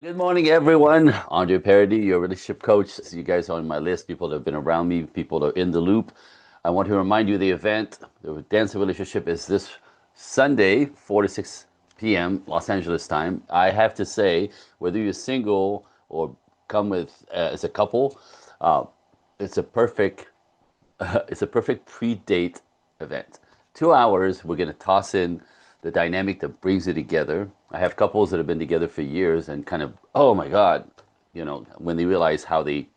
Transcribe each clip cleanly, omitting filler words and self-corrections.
Good morning, everyone. Andre Paradis, your relationship coach. You guys are on my list. People that have been around me, people that are in the loop. I want to remind you the event, the Dance and Relationship, is this Sunday, 4 to 6 p.m. Los Angeles time. I have to say, whether you're single or come with as a couple, uh, it's a perfect it's a perfect pre-date event. 2 hours, we're going to toss in the dynamic that brings it together. I have couples that have been together for years and kind of, oh my God, when they realize how they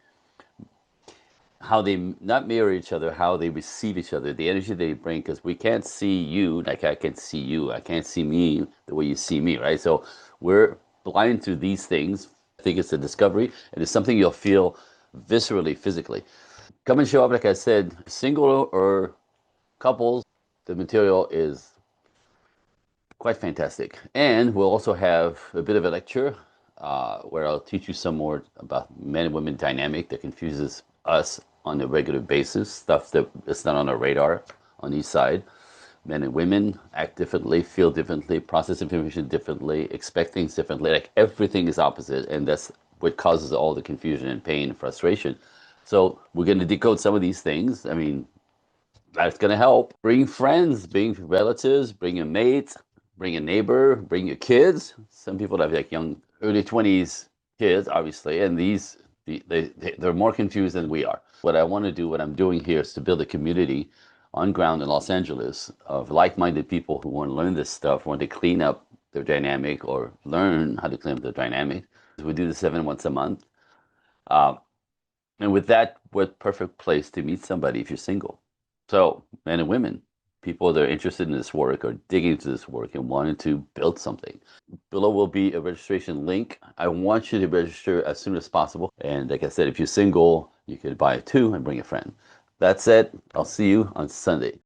not mirror each other, how they receive each other, the energy they bring, because we can't see you like I can see you. I can't see me the way you see me, right? So we're blind to these things. I think it's a discovery, and it's something you'll feel viscerally, physically. Come and show up, like I said, single or couples. The material is quite fantastic. And we'll also have a bit of a lecture where I'll teach you some more about men and women dynamic that confuses us on a regular basis, stuff that is not on our radar on each side. Men and women act differently, feel differently, process information differently, expect things differently. Like everything is opposite, and that's what causes all the confusion and pain and frustration. So we're going to decode some of these things. I mean, that's going to help. Bring friends, bring relatives, bring a mate, bring a neighbor, bring your kids. Some people have like young, early 20s kids, obviously, and they're more confused than we are. What I want to do, what I'm doing here is to build a community on ground in Los Angeles of like-minded people who want to learn this stuff, want to clean up their dynamic or learn how to clean up their dynamic. We do this event once a month. Uh, and with that, what perfect place to meet somebody if you're single. So, men and women, people that are interested in this work or digging into this work and wanting to build something. Below will be a registration link. I want you to register as soon as possible. And like I said, if you're single, you could buy two and bring a friend. That's it. I'll see you on Sunday.